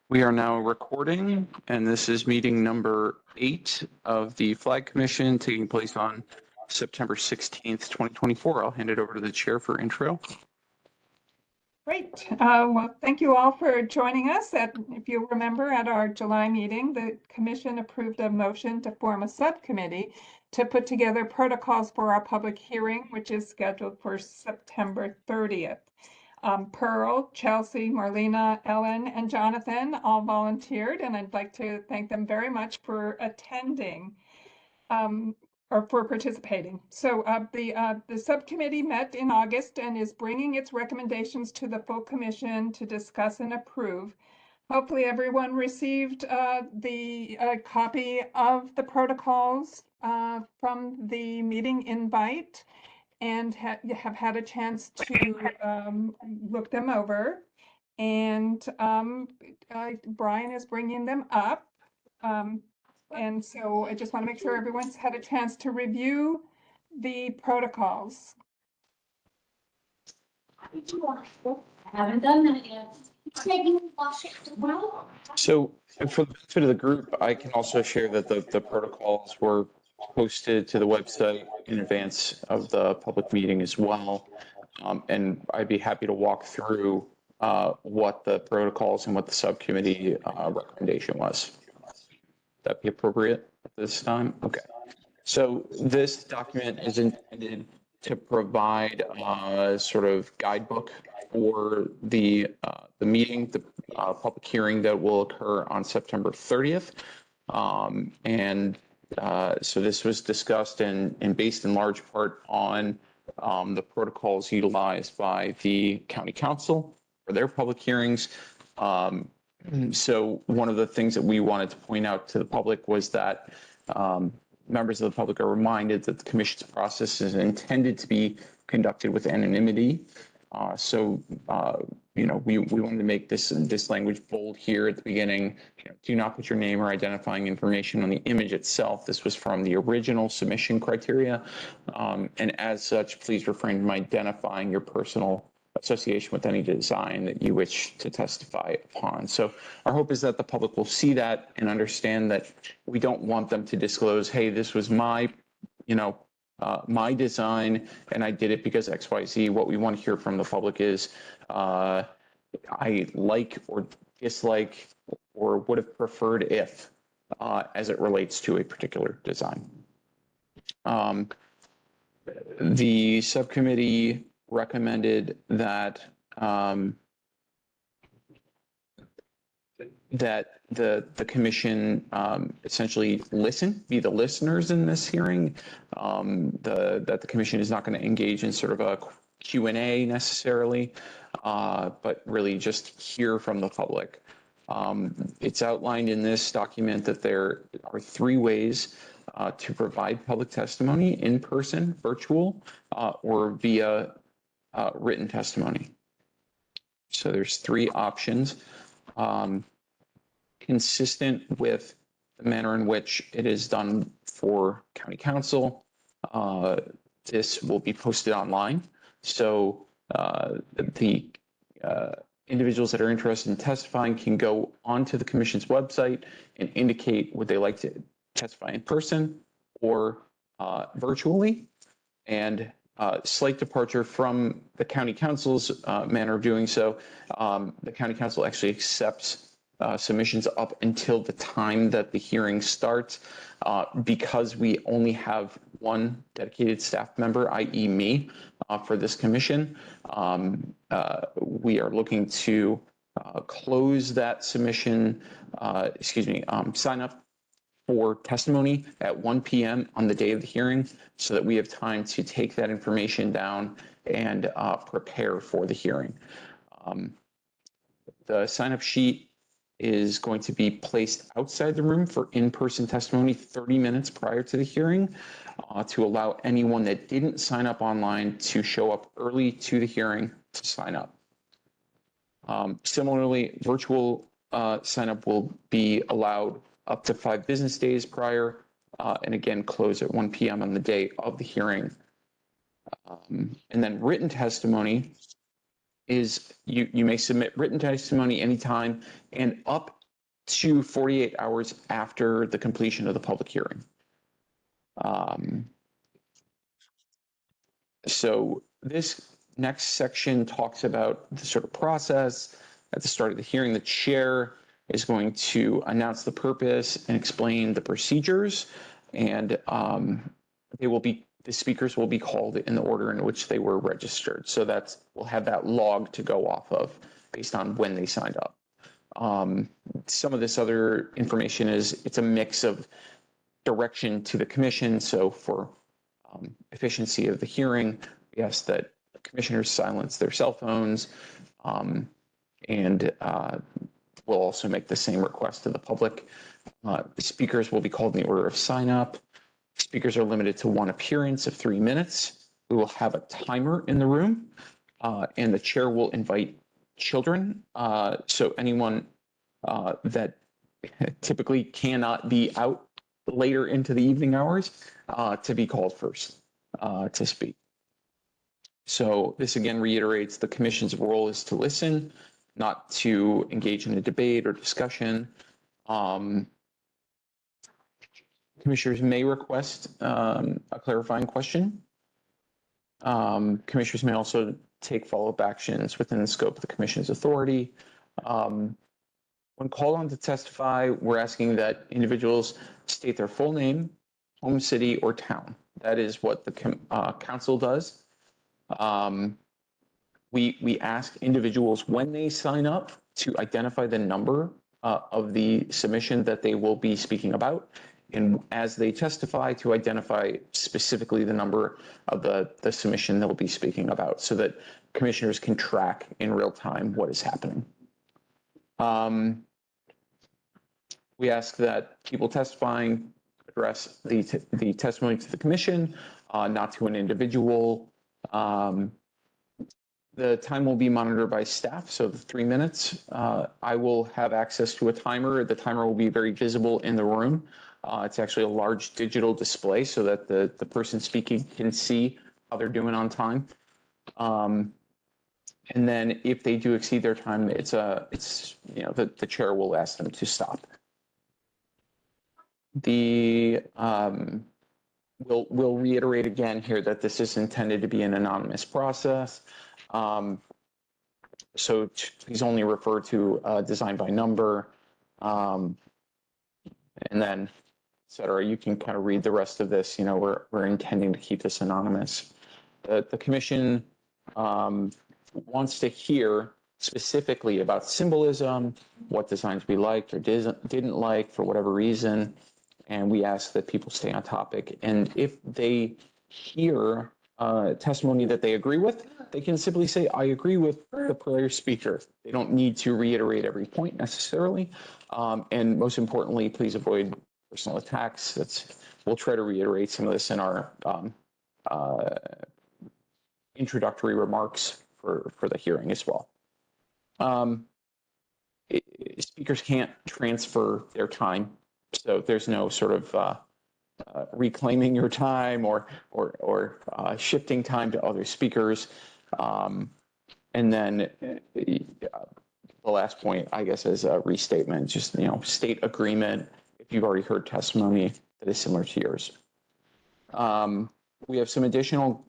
We are now recording, and this is meeting number 8 of the Flag Commission taking place on September 16th, 2024. I'll hand it over to the chair for intro. Great. Well, thank you all for joining us. If you remember, at our July meeting, the commission approved a motion to form a subcommittee to put together protocols for our public hearing, which is scheduled for September 30th. Pearl, Chelsea, Marlena, Ellen, and Jonathan all volunteered, and I'd like to thank them very much for attending or for participating. So the subcommittee met in August and is bringing its recommendations to the full commission to discuss and approve. Hopefully everyone received the copy of the protocols from the meeting invite and have had a chance to look them over. And Brian is bringing them up. And so I just want to make sure everyone's had a chance to review the protocols. I haven't done that yet. So for the benefit of the group, I can also share that the protocols were posted to the website in advance of the public meeting as well. And I'd be happy to walk through what the protocols and what the subcommittee recommendation was. That be appropriate at this time? Okay. So this document is intended to provide a sort of guidebook for the meeting, the public hearing that will occur on September 30th. So this was discussed and based in large part on the protocols utilized by the county council for their public hearings. So one of the things that we wanted to point out to the public was that members of the public are reminded that the commission's process is intended to be conducted with anonymity. We wanted to make this language bold here at the beginning. Do not put your name or identifying information on the image itself. This was from the original submission criteria. And as such, please refrain from identifying your personal association with any design that you wish to testify upon. So our hope is that the public will see that and understand that we don't want them to disclose, hey, this was my my design and I did it because XYZ. What we want to hear from the public is I like or dislike or would have preferred if as it relates to a particular design. The subcommittee recommended that the commission essentially be the listeners in this hearing, that the commission is not going to engage in sort of a Q&A necessarily, but really just hear from the public. It's outlined in this document that there are 3 ways to provide public testimony: in person, virtual, or via written testimony. So there's 3 options. Consistent with the manner in which it is done for county council, this will be posted online. So the individuals that are interested in testifying can go onto the commission's website and indicate would they like to testify in person or virtually. And slight departure from the county council's manner of doing so, the county council actually accepts submissions up until the time that the hearing starts. Because we only have 1 dedicated staff member, i.e. me, for this commission, we are looking to close that submission, sign up for testimony at 1 p.m. on the day of the hearing so that we have time to take that information down and prepare for the hearing. The sign-up sheet is going to be placed outside the room for in-person testimony 30 minutes prior to the hearing to allow anyone that didn't sign up online to show up early to the hearing to sign up. Similarly, virtual sign-up will be allowed up to 5 business days prior, and again, close at 1 p.m. on the day of the hearing. And then written testimony is you may submit written testimony anytime and up to 48 hours after the completion of the public hearing. So this next section talks about the sort of process. At the start of the hearing, the chair is going to announce the purpose and explain the procedures, and the speakers will be called in the order in which they were registered. So we'll have that log to go off of based on when they signed up. Some of this other information it's a mix of direction to the commission. So for efficiency of the hearing, we ask that commissioners silence their cell phones, and we'll also make the same request to the public. The speakers will be called in the order of sign up. Speakers are limited to one appearance of 3 minutes. We will have a timer in the room, and the chair will invite children. So anyone that typically cannot be out later into the evening hours to be called first to speak. So this again reiterates the commission's role is to listen, not to engage in a debate or discussion. Commissioners may request a clarifying question. Commissioners may also take follow-up actions within the scope of the commission's authority. When called on to testify, we're asking that individuals state their full name, home city, or town. That is what the council does. We ask individuals when they sign up to identify the number of the submission that they will be speaking about, and as they testify, to identify specifically the number of the submission they'll be speaking about, so that commissioners can track in real time what is happening. We ask that people testifying address the testimony to the commission, not to an individual. The time will be monitored by staff, so the 3 minutes. I will have access to a timer. The timer will be very visible in the room. It's actually a large digital display so that the person speaking can see how they're doing on time. And then if they do exceed their time, the chair will ask them to stop. We'll reiterate again here that this is intended to be an anonymous process. So please only refer to design by number, and then, et cetera. You can kind of read the rest of this. We're intending to keep this anonymous. The commission wants to hear specifically about symbolism, what designs we liked or didn't like for whatever reason, and we ask that people stay on topic. And if they hear testimony that they agree with, they can simply say, I agree with the prior speaker. They don't need to reiterate every point necessarily. And most importantly, please avoid personal attacks. We'll try to reiterate some of this in our introductory remarks for the hearing as well. Speakers can't transfer their time, so there's no sort of reclaiming your time or shifting time to other speakers. And then the last point, I guess, is a restatement, just, state agreement if you've already heard testimony that is similar to yours. We have some additional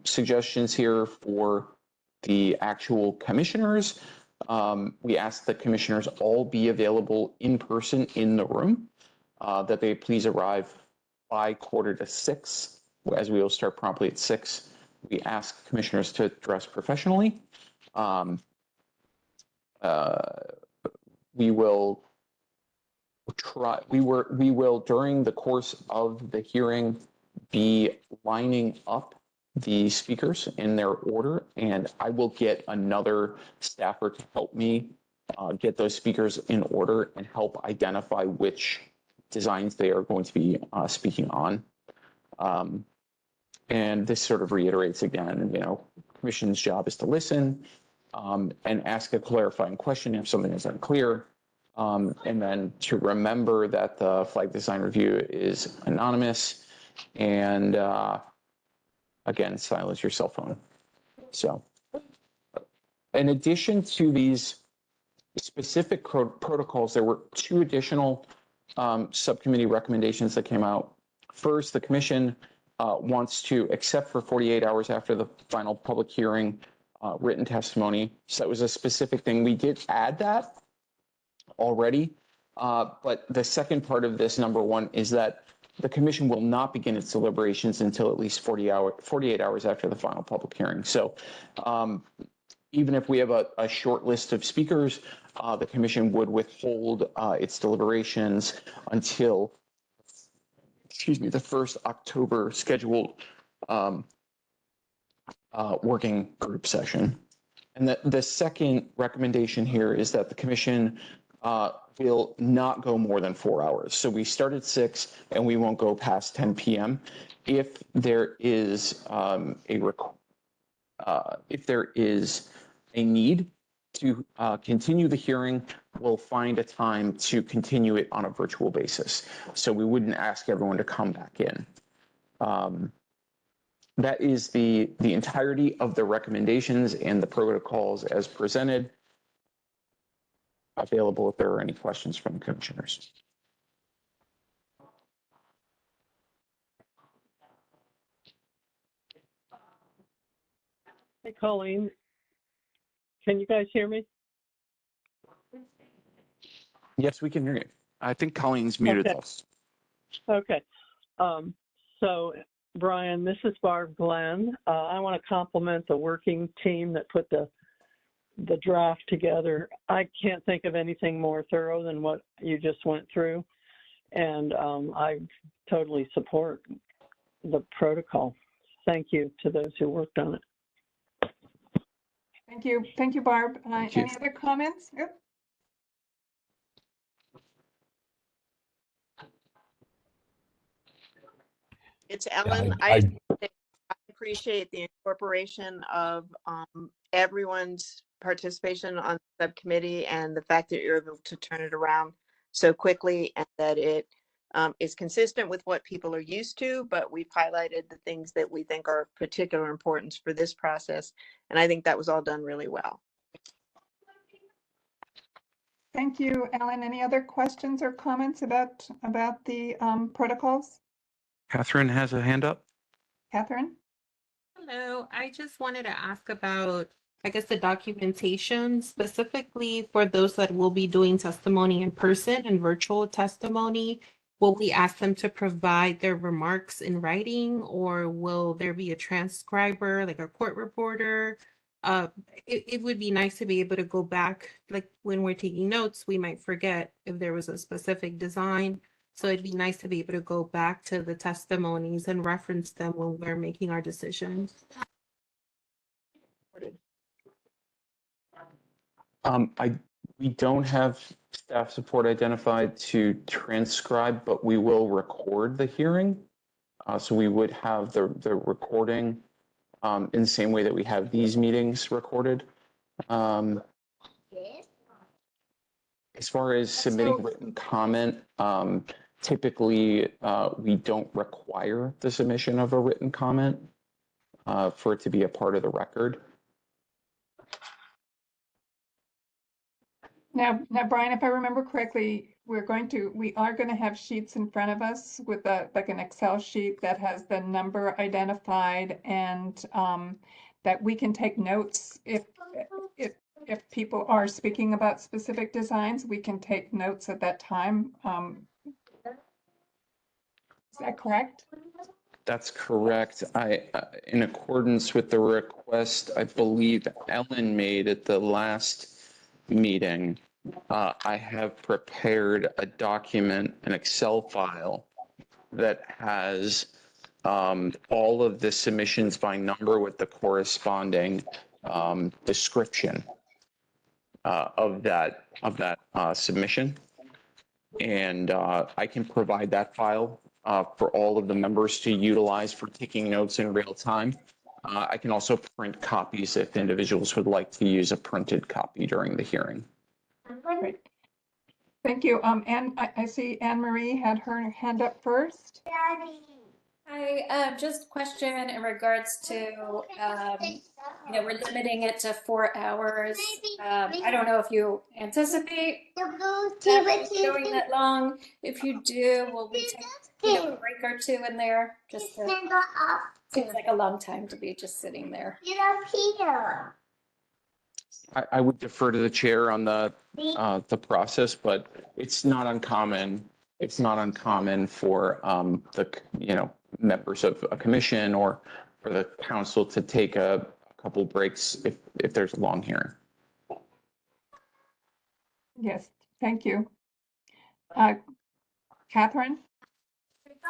suggestions here for the actual commissioners. We ask that commissioners all be available in person in the room, that they please arrive by 5:45, as we will start promptly at 6. We ask commissioners to dress professionally. We will during the course of the hearing be lining up the speakers in their order, and I will get another staffer to help me get those speakers in order and help identify which designs they are going to be speaking on. And this sort of reiterates again, commission's job is to listen and ask a clarifying question if something is unclear, and then to remember that the flag design review is anonymous, and again, silence your cell phone. So in addition to these specific protocols, there were two additional subcommittee recommendations that came out. First, the commission wants to accept for 48 hours after the final public hearing written testimony. So that was a specific thing. We did add that already. But the second part of this, number one, is that the commission will not begin its deliberations until at least 48 hours after the final public hearing. So even if we have a short list of speakers, the commission would withhold its deliberations until, the first October scheduled working group session. And the second recommendation here is that the commission will not go more than 4 hours. So we start at 6 and we won't go past 10 p.m. If there is if there is a need to continue the hearing, we'll find a time to continue it on a virtual basis. So we wouldn't ask everyone to come back in. That is the entirety of the recommendations and the protocols as presented. Available if there are any questions from the commissioners. Hey, Colleen, can you guys hear me? Yes, we can hear you. I think Colleen's muted Okay. us. Okay. So, Brian, this is Barb Glenn. I want to compliment the working team that put the draft together. I can't think of anything more thorough than what you just went through. And I totally support the protocol. Thank you to those who worked on it. Thank you. Thank you, Barb. Thank you. Any other comments? Yep. It's Ellen. I I appreciate the incorporation of everyone's participation on the subcommittee and the fact that you're able to turn it around so quickly and that it is consistent with what people are used to, but we've highlighted the things that we think are of particular importance for this process. And I think that was all done really well. Thank you, Ellen. Any other questions or comments about the protocols? Catherine has a hand up. Catherine? Hello, I just wanted to ask about, I guess, the documentation specifically for those that will be doing testimony in person and virtual testimony. Will we ask them to provide their remarks in writing, or will there be a transcriber, like a court reporter? It would be nice to be able to go back, like when we're taking notes, we might forget if there was a specific design. So it'd be nice to be able to go back to the testimonies and reference them when we're making our decisions. We don't have staff support identified to transcribe, but we will record the hearing. So we would have the recording in the same way that we have these meetings recorded. As far as submitting written comment, typically we don't require the submission of a written comment for it to be a part of the record. Now, Brian, if I remember correctly, we are going to have sheets in front of us with like an Excel sheet that has the number identified, and that we can take notes if people are speaking about specific designs, we can take notes at that time. Is that correct? That's correct. In accordance with the request, I believe Ellen made at the last meeting, I have prepared a document, an Excel file that has all of the submissions by number with the corresponding description of that submission. And I can provide that file for all of the members to utilize for taking notes in real time. I can also print copies if individuals would like to use a printed copy during the hearing. Great. Thank you. And I see Anne Marie had her hand up first. I just question in regards to we're limiting it to 4 hours. I don't know if you anticipate that going that long. If you do, will we take, a break or two in there? Just to, seems like a long time to be just sitting there. I would defer to the chair on the process, but it's not uncommon. It's not uncommon for members of a commission or for the council to take a couple breaks if there's a long hearing. Yes, thank you. Catherine?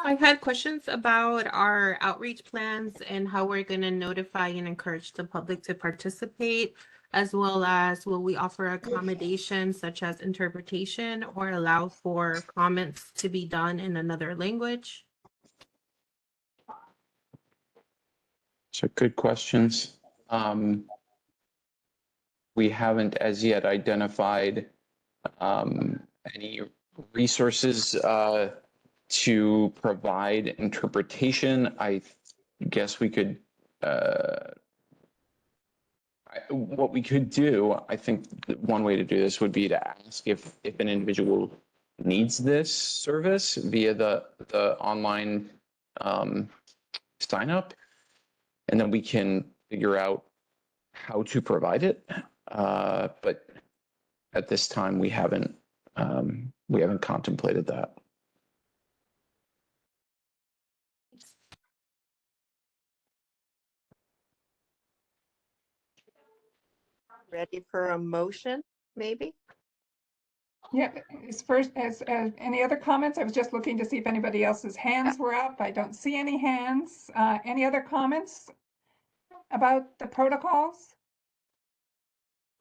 I had questions about our outreach plans and how we're going to notify and encourage the public to participate, as well as will we offer accommodations such as interpretation or allow for comments to be done in another language? So good questions. We haven't as yet identified any resources to provide interpretation. I guess we could, what we could do, I think one way to do this would be to ask if an individual needs this service via the online sign up, and then we can figure out how to provide it. But at this time, we haven't contemplated that. Ready for a motion, maybe? Yeah, as any other comments? I was just looking to see if anybody else's hands were up. I don't see any hands. Any other comments about the protocols?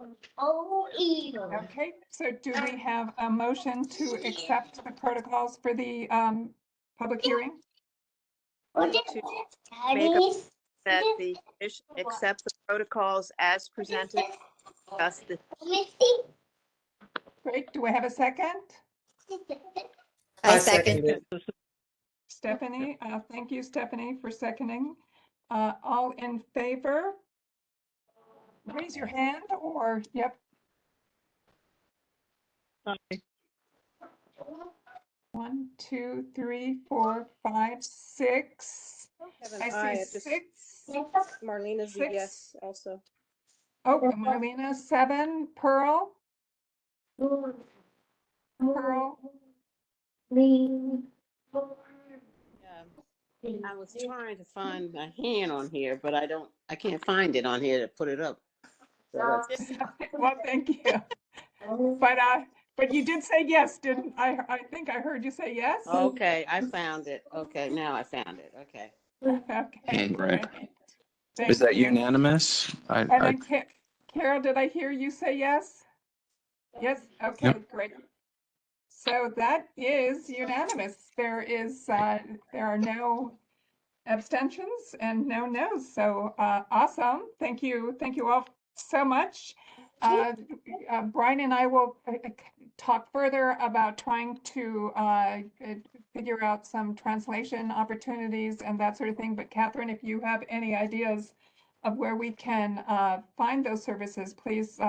Okay, so do we have a motion to accept the protocols for the public hearing? To make a that the commission accept the protocols as presented. Discuss the Great, do we have a second? I second it. Stephanie, thank you, Stephanie, for seconding. All in favor? Raise your hand or, yep. Aye. 1, 2, 3, 4, 5, 6. I see 6. Marlena's a Six. yes also. Oh, Marlena, 7. Pearl? Pearl? I was trying to find my hand on here, but I can't find it on here to put it up. So that's- Well, thank you. But you did say yes, didn't I? I think I heard you say yes. Okay, I found it. Okay, now I found it. Okay. Okay. Right. great. Is that Thank you. unanimous? And then Carol, did I hear you say yes? Yes, okay, great. So that is unanimous. There are no abstentions and no no's. So awesome. Thank you all so much. Brian and I will talk further about trying to figure out some translation opportunities and that sort of thing. But Catherine, if you have any ideas of where we can find those services, please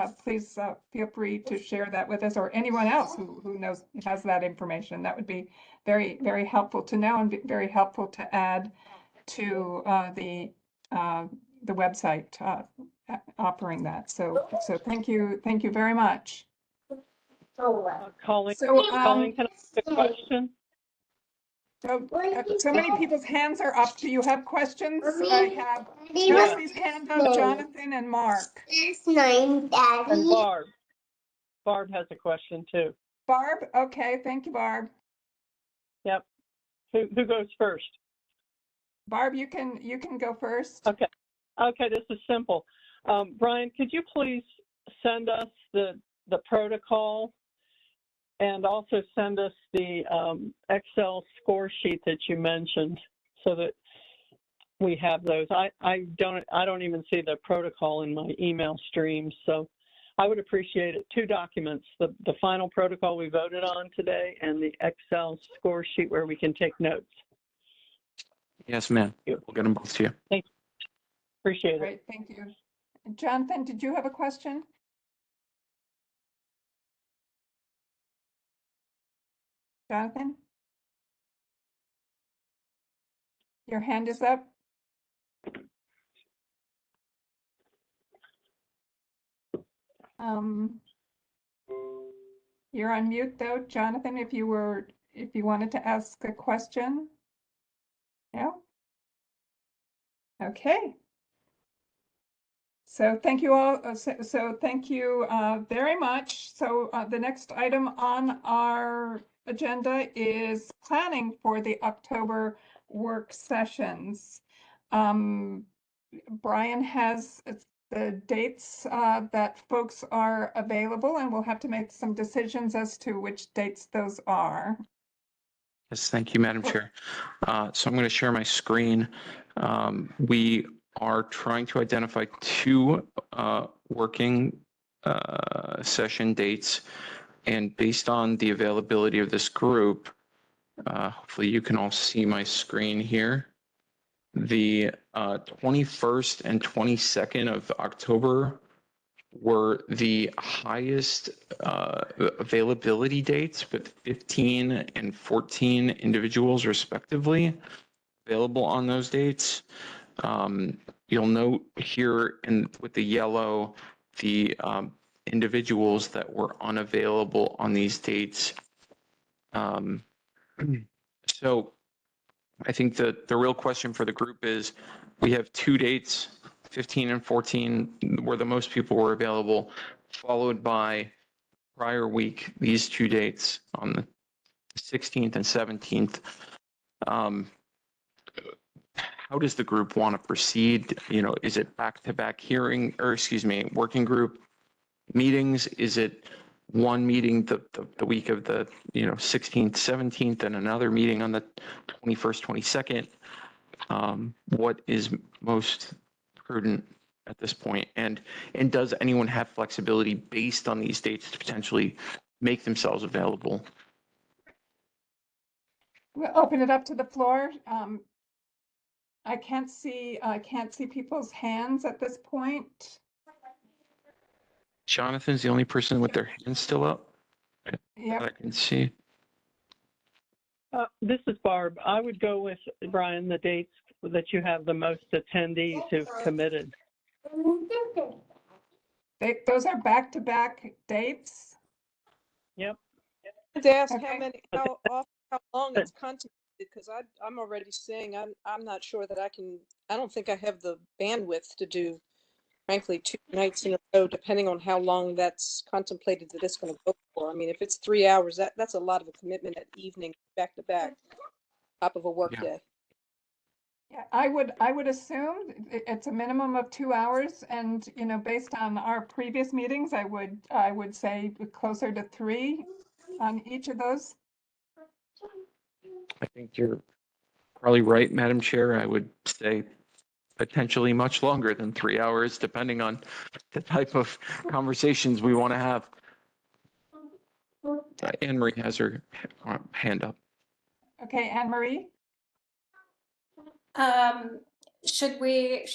feel free to share that with us, or anyone else who has that information. That would be very, very helpful to know and very helpful to add to the website offering that. So thank you very much. Colleen, So, Colleen, can I ask a question? So many people's hands are up. Do you have questions? I have Chelsea's hand up, Jonathan and Mark. And Barb. Barb has a question too. Barb, okay, thank you, Barb. Yep. Who goes first? Barb, you can go first. Okay. Okay, this is simple. Brian, could you please send us the protocol and also send us the Excel score sheet that you mentioned so that we have those. I don't even see the protocol in my email stream, so I would appreciate it. 2 documents, the final protocol we voted on today and the Excel score sheet where we can take notes. Yes, ma'am. We'll get them both to you. Appreciate it. Great, thank you. Jonathan, did you have a question? Jonathan? Your hand is up. You're on mute though, Jonathan, if you wanted to ask a question. No? Okay. So thank you all. So thank you very much. So the next item on our agenda is planning for the October work sessions. Brian has the dates that folks are available, and we'll have to make some decisions as to which dates those are. Yes, thank you, Madam Chair. So I'm going to share my screen. We are trying to identify two working session dates, and based on the availability of this group, hopefully you can all see my screen here. The 21st and 22nd of October were the highest availability dates, with 15 and 14 individuals respectively available on those dates. You'll note here with the yellow, the individuals that were unavailable on these dates. So I think that the real question for the group is, we have two dates, 15 and 14, where the most people were available, followed by prior week, these two dates on the 16th and 17th. How does the group want to proceed? You know, is it back-to-back working group meetings? Is it one meeting the week of the 16th, 17th, and another meeting on the 21st, 22nd? What is most prudent at this point? And does anyone have flexibility based on these dates to potentially make themselves available? We'll open it up to the floor. I can't see people's hands at this point. Jonathan's the only person with their hand still up. Yep. I can see. This is Barb. I would go with, Brian, the dates that you have the most attendees who've committed. Those are back-to-back dates. Yep. To ask Okay. how long it's contemplated, because I'm already saying I'm not sure that I don't think I have the bandwidth to do, frankly, 2 nights in a row, depending on how long that's contemplated that it's going to go for. I mean, if it's 3 hours, that's a lot of a commitment at evening, back to back, top of a work Yeah. day. Yeah, I would assume it's a minimum of 2 hours, and based on our previous meetings, I would say closer to 3 on each of those. I think you're probably right, Madam Chair. I would say potentially much longer than 3 hours, depending on the type of conversations we want to have. Anne Marie has her hand up. Okay, Anne Marie. Should we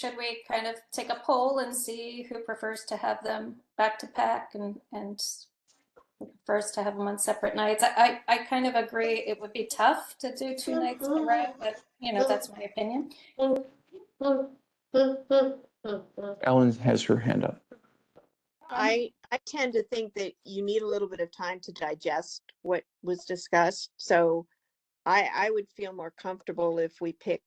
kind of take a poll and see who prefers to have them back to back and who prefers to have them on separate nights? I kind of agree it would be tough to do 2 nights in a row, but that's my opinion. Ellen has her hand up. I tend to think that you need a little bit of time to digest what was discussed. So I would feel more comfortable if we picked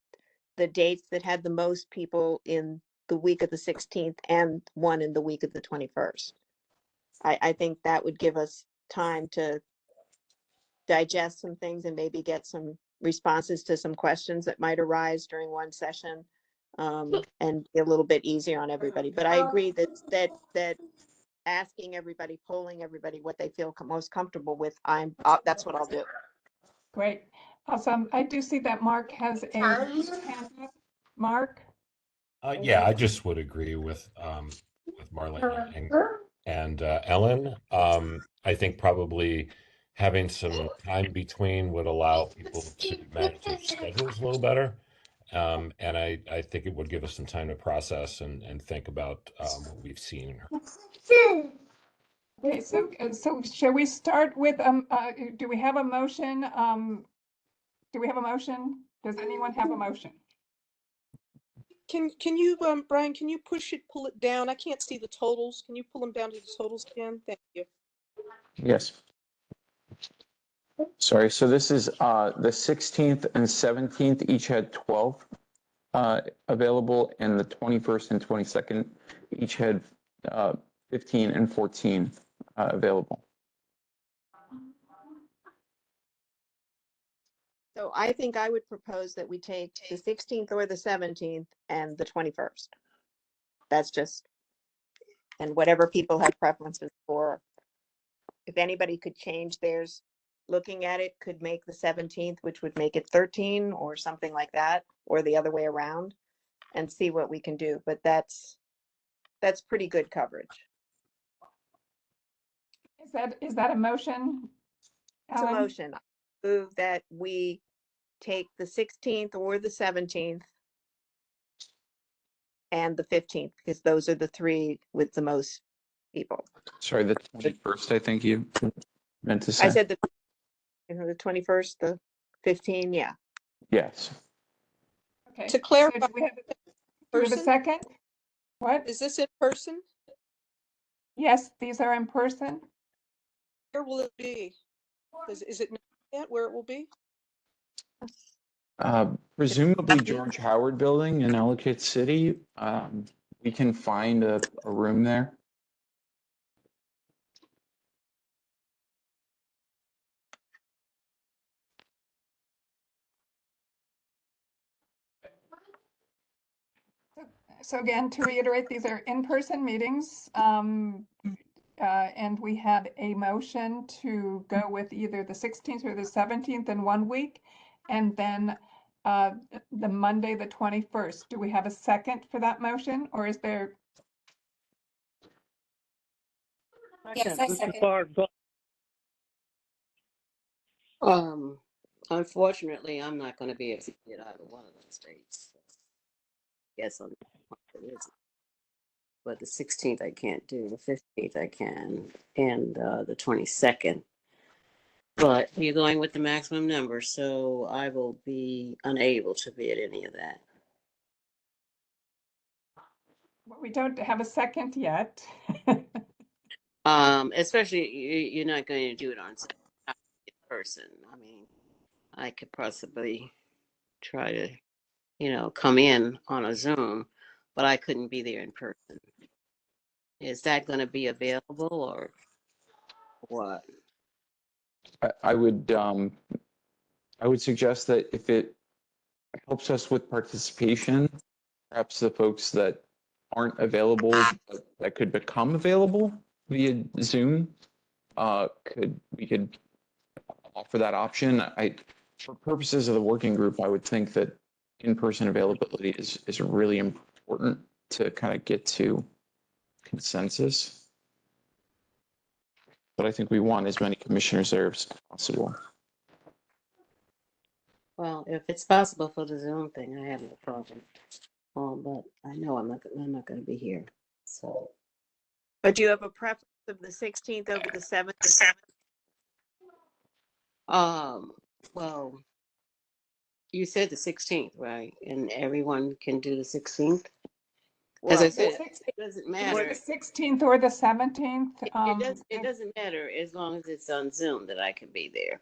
the dates that had the most people in the week of the 16th and one in the week of the 21st. I think that would give us time to digest some things and maybe get some responses to some questions that might arise during one session, and be a little bit easier on everybody. But I agree that asking everybody, polling everybody what they feel most comfortable with, that's what I'll do. Great. Awesome. I do see that Mark has a hand up. Mark? Yeah, I just would agree with Marlene and Ellen. I think probably having some time between would allow people to manage their schedules a little better. And I think it would give us some time to process and think about what we've seen. Okay, so shall we start with, do we have a motion? Do we have a motion? Does anyone have a motion? Can you, Brian, can you pull it down? I can't see the totals. Can you pull them down to the totals again? Thank you. Yes. Sorry, so this is the 16th and 17th each had 12 available, and the 21st and 22nd each had 15 and 14 available. So I think I would propose that we take the 16th or the 17th and the 21st. That's just, and whatever people have preferences for. If anybody could change theirs, looking at it could make the 17th, which would make it 13 or something like that, or the other way around, and see what we can do. But that's pretty good coverage. Is that a motion? It's a Ellen? motion. I move that we take the 16th or the 17th and the 15th, because those are the three with the most people. Sorry, the 21st, I think you meant to say. I said the 21st, the 15, yeah. Yes. Okay. To clarify, So do we have a person, second? What? is this in person? Yes, these are in person. Where will it be? Is it known yet where it will be? Presumably George Howard Building in Ellicott City. We can find a room there. So again, to reiterate, these are in-person meetings. And we had a motion to go with either the 16th or the 17th in 1 week, and then the Monday, the 21st. Do we have a second for that motion, or is there? Yes, I This is second. Barb Glenn. Unfortunately, I'm not going to be able to get out of one of those dates. Yes, it is. But the 16th I can't do. The 15th I can, and the 22nd. But you're going with the maximum number, so I will be unable to be at any of that. We don't have a second yet. Especially you're not going to do it on in person. I mean, I could possibly try to, come in on a Zoom, but I couldn't be there in person. Is that going to be available or what? I would suggest that if it helps us with participation, perhaps the folks that aren't available but that could become available via Zoom, we could offer that option. For purposes of the working group, I would think that in-person availability is really important to kind of get to consensus. But I think we want as many commissioners there as possible. Well, if it's possible for the Zoom thing, I have no problem. But I know I'm not going to be here. So. But do you have a preference of the 16th over the 17th? Well, you said the 16th, right? And everyone can do the 16th? As I said, it doesn't Or matter. the 16th or the 17th. It doesn't matter as long as it's on Zoom that I can be there.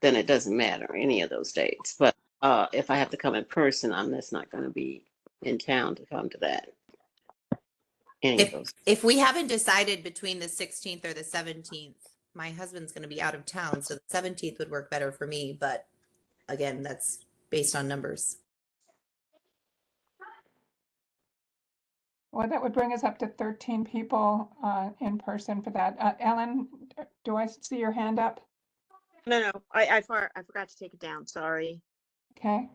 Then it doesn't matter any of those dates. But if I have to come in person, I'm just not going to be in town to come to that. Any of those. If we haven't decided between the 16th or the 17th, my husband's going to be out of town, so the 17th would work better for me. But again, that's based on numbers. Well, that would bring us up to 13 people in person for that. Ellen, do I see your hand up? No, I forgot to take it down. Sorry. Okay.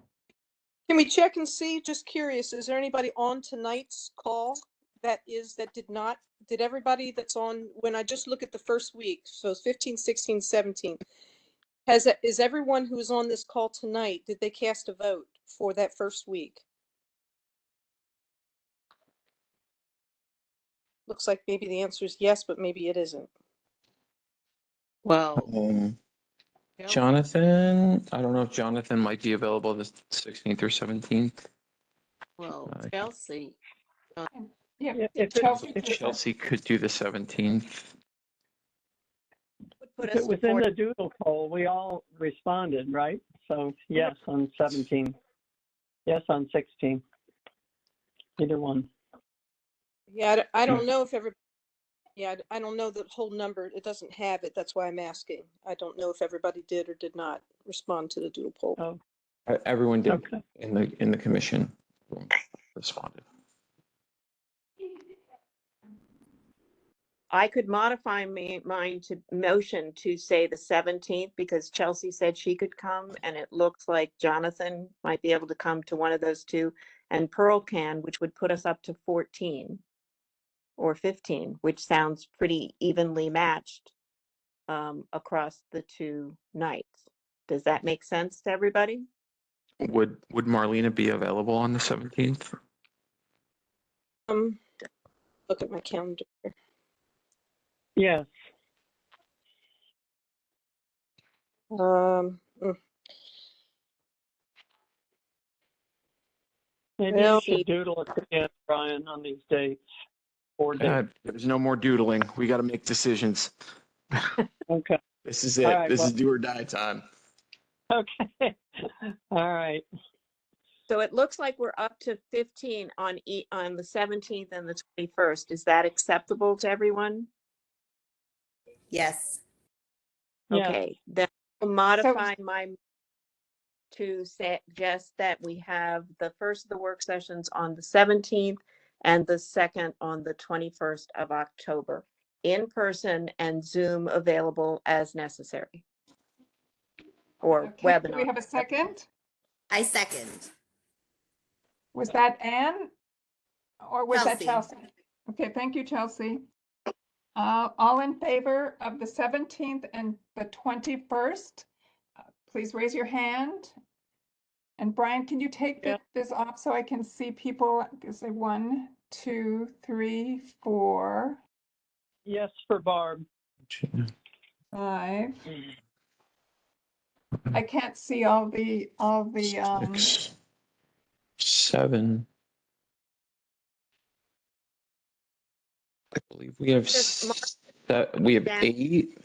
Can we check and see? Just curious, is there anybody on tonight's call did everybody that's on, when I just look at the first week, so 15, 16, 17, is everyone who is on this call tonight, did they cast a vote? for that first week? Looks like maybe the answer is yes, but maybe it isn't. Well, Jonathan, I don't know if Jonathan might be available the 16th or 17th. Chelsea, Yeah, Yeah, if Chelsea. it- Chelsea could do the 17th. Would put If us it to was in 40. the doodle poll, we all responded, right? So yes on 17, yes on 16. Either one. Yeah, I don't know if everybody, yeah, I don't know the whole number. It doesn't have it. That's why I'm asking. I don't know if everybody did or did not respond to the doodle poll. Oh, Everyone did okay. in the commission room responded. I could modify mine to motion to say the 17th because Chelsea said she could come and it looks like Jonathan might be able to come to one of those two and Pearl can, which would put us up to 14 or 15, which sounds pretty evenly matched across the two nights. Does that make sense to everybody? Would Marlena be available on the 17th? Look at my calendar. Yes. Mm, Maybe Well- you should doodle it again, Brian, on these dates. 4 days. There's no more doodling. We got to make decisions. Okay. This is it. All right, This well- is do or die time. Okay. All right. So it looks like we're up to 15 on on the 17th and the 21st. Is that acceptable to everyone? Yes. Yeah. Okay, then I'll modify my to suggest that we have the first of the work sessions on the 17th and the second on the 21st of October, in person and Zoom available as necessary. Or Okay, do we webinar. have a second? I second. Was that Anne? Or was that Chelsea. Chelsea? Okay, thank you, Chelsea. All in favor of the 17th and the 21st? Please raise your hand. And Brian, can you take Yeah. this off so I can see people? Say 1, 2, 3, 4, Yes for Barb. 5. I can't see all the 6, 7. I believe we have we have Dan. 8.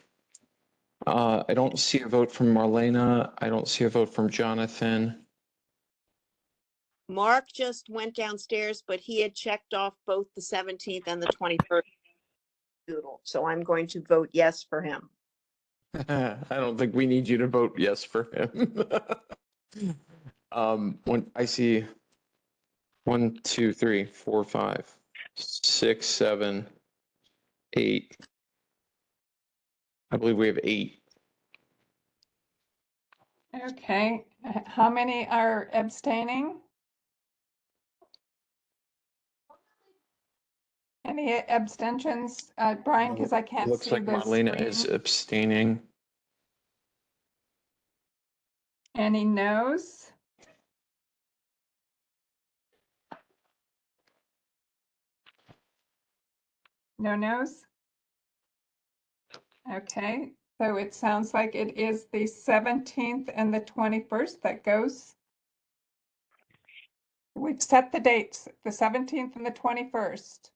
I don't see a vote from Marlena. I don't see a vote from Jonathan. Mark just went downstairs, but he had checked off both the 17th and the 21st doodle. So I'm going to vote yes for him. I don't think we need you to vote yes for him. When I see 1, 2, 3, 4, 5, 6, 7, 8. I believe we have 8. Okay, how many are abstaining? Any abstentions, Brian, because I can't see Looks like the Marlena is screen. abstaining. Any noes? No noes? Okay, so it sounds like it is the 17th and the 21st that goes. We've set the dates, the 17th and the 21st.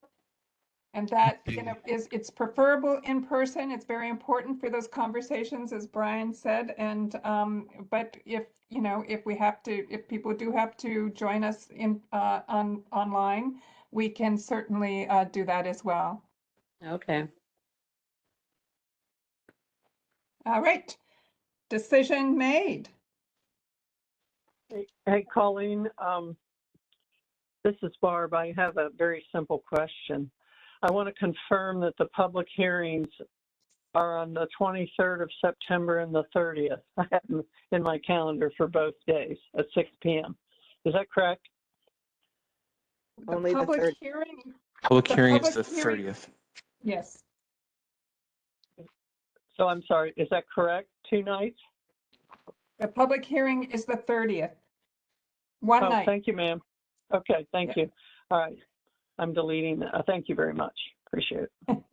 And that, it's preferable in person. It's very important for those conversations, as Brian said. And, but if people do have to join us online, we can certainly do that as well. okay. All right, decision made. Hey, Colleen, this is Barb. I have a very simple question. I want to confirm that the public hearings are on the 23rd of September and the 30th. I have them in my calendar for both days at 6 p.m. Is that correct? Only The the public third. hearing, Public The hearing is public the hearing- 30th. yes. So I'm sorry, is that correct? 2 nights? The public hearing is the 30th. One Oh, night. thank you, ma'am. Okay, thank Yeah. you. All right. I'm deleting. Thank you very much. Appreciate it.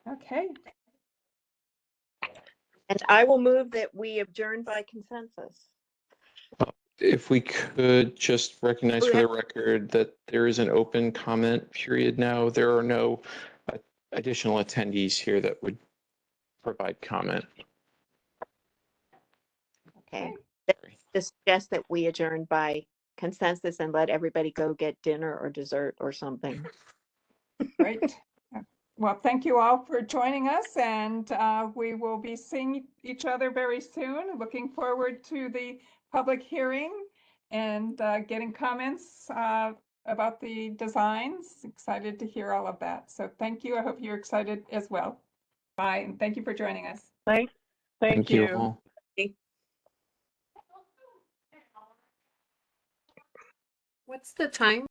Okay. And I will move that we adjourn by consensus. If we could just recognize Oh, for yeah. the record that there is an open comment period now. There are no additional attendees here that would provide comment. Okay. Sorry. Just suggest that we adjourn by consensus and let everybody go get dinner or dessert or something. Great. Well, thank you all for joining us, and we will be seeing each other very soon. Looking forward to the public hearing and getting comments about the designs. Excited to hear all of that. So thank you. I hope you're excited as well. Bye, and thank you for joining us. Thank Thank you you. all. What's the time?